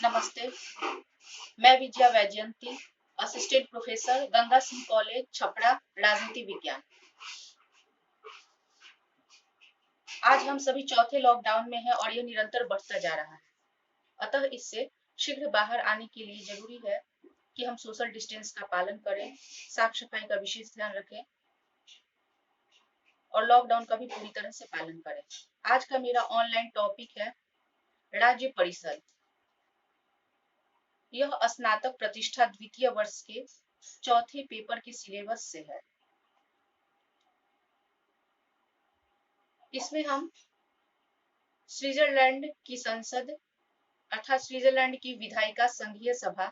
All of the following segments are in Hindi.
नमस्ते, मैं Vijaya Vaijayanti, assistant professor, Ganga Singh college, Chhapra, राजनीति विज्ञान। आज हम सभी चौथे लॉकडाउन में हैं और यह निरंतर बढ़ता जा रहा है। अतः इससे शीघ्र बाहर आने के लिए जरूरी है कि हम सोशल डिस्टेंस का पालन करें, साफ सफाई का विशेष ध्यान रखें और लॉकडाउन का भी पूरी तरह से पालन करें। आज का मेरा ऑनलाइन टॉपिक है राज्य परिषद। यह स्नातक प्रतिष्ठा द्वितीय वर्ष के चौथे पेपर के सिलेबस से है। इसमें हम स्विट्जरलैंड की संसद अर्थात स्विट्जरलैंड की विधायिका संघीय सभा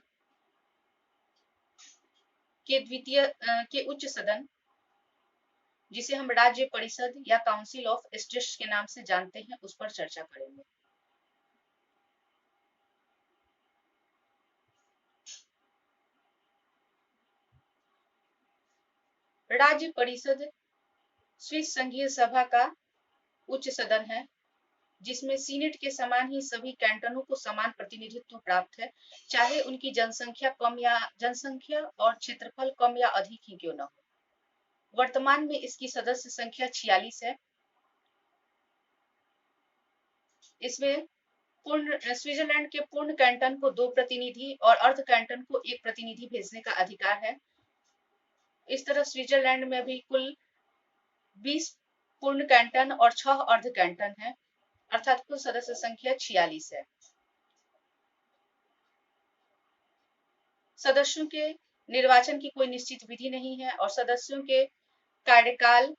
के उच्च सदन, जिसे हम राज्य परिषद या काउंसिल ऑफ स्टेट्स के नाम से जानते हैं, उस पर चर्चा करेंगे। राज्य परिषद स्विस संघीय सभा का उच्च सदन है, जिसमें सीनेट के समान ही सभी कैंटनों को समान प्रतिनिधित्व प्राप्त है, चाहे उनकी जनसंख्या और क्षेत्रफल कम या अधिक ही क्यों न हो। वर्तमान में इसकी सदस्य संख्या 46 है। इसमें स्विट्जरलैंड के पूर्ण कैंटन को 2 प्रतिनिधि और अर्ध कैंटन को 1 प्रतिनिधि भेजने का अधिकार है। इस तरह स्विट्जरलैंड में भी कुल 20 पूर्ण कैंटन और 6 अर्ध कैंटन है, अर्थात कुल सदस्य संख्या 46 है। सदस्यों के निर्वाचन की कोई निश्चित विधि नहीं है और सदस्यों के कार्यकाल,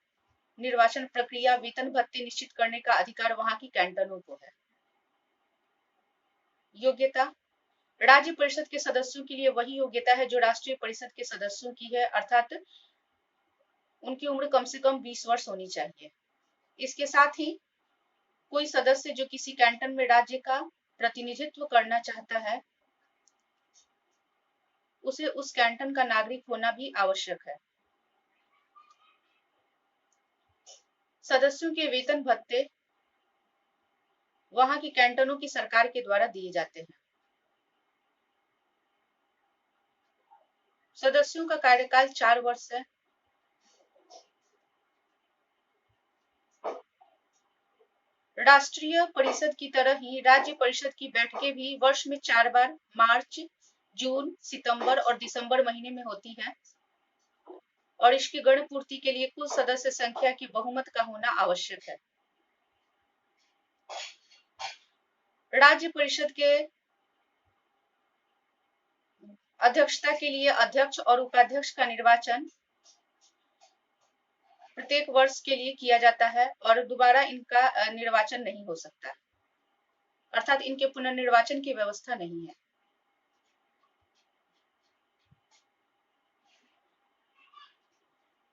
निर्वाचन प्रक्रिया, वेतन भत्ते निश्चित करने का अधिकार वहां की कैंटनों को है। योग्यता: राज्य परिषद के सदस्यों के लिए वही योग्यता है जो राष्ट्रीय परिषद के सदस्यों की है, अर्थात उनकी उम्र कम से कम 20 वर्ष होनी चाहिए। इसके साथ ही कोई सदस्य जो किसी कैंटन में राज्य का प्रतिनिधित्व करना चाहता है, उसे उस कैंटन का नागरिक होना भी आवश्यक है। सदस्यों के वेतन भत्ते वहां की कैंटनों की सरकार के द्वारा दिए जाते हैं। सदस्यों का कार्यकाल 4 वर्ष है। राष्ट्रीय परिषद की तरह ही राज्य परिषद की बैठकें भी वर्ष में 4 बार मार्च, जून, सितंबर और दिसंबर महीने में होती है और इसकी गणपूर्ति के लिए कुल सदस्य संख्या की बहुमत का होना आवश्यक है। राज्य परिषद के अध्यक्षता के लिए अध्यक्ष और उपाध्यक्ष का निर्वाचन प्रत्येक वर्ष के लिए किया जाता है और दोबारा इनका निर्वाचन नहीं हो सकता, अर्थात इनके पुनर्निर्वाचन की व्यवस्था नहीं है।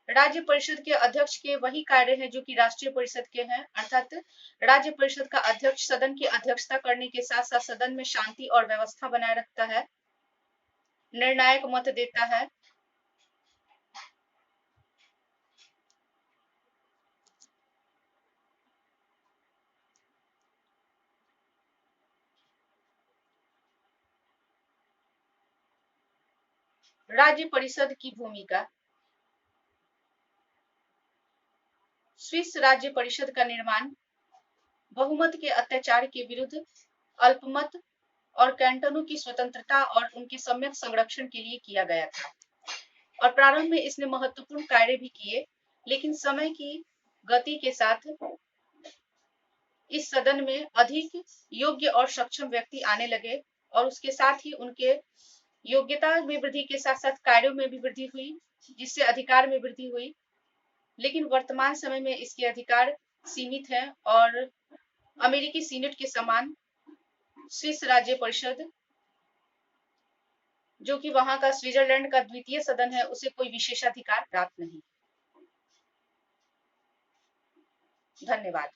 राज्य परिषद के अध्यक्ष के वही कार्य हैं जो कि राष्ट्रीय परिषद के हैं, अर्थात राज्य परिषद का अध्यक्ष सदन की अध्यक्षता करने के साथ साथ सदन में शांति और व्यवस्था बनाए रखता है, निर्णायक मत देता है, राज्य परिषद की भूमिका: स्विस राज्य परिषद का निर्माण बहुमत के अत्याचार के विरुद्ध अल्पमत और कैंटनों की स्वतंत्रता और उनके सम्यक संरक्षण के लिए किया गया था और प्रारंभ में इसने महत्वपूर्ण कार्य भी किए, लेकिन समय की गति के साथ इस सदन में अधिक योग्य और सक्षम व्यक्ति आने लगे और उसके साथ ही उनके योग्यता में वृद्धि के साथ साथ कार्यों में भी वृद्धि हुई, जिससे अधिकार में वृद्धि हुई। लेकिन वर्तमान समय में इसके अधिकार सीमित हैं और अमेरिकी सीनेट के समान स्विस राज्य परिषद, जो कि वहां का स्विट्जरलैंड का द्वितीय सदन है, उसे कोई विशेषाधिकार प्राप्त नहीं। धन्यवाद।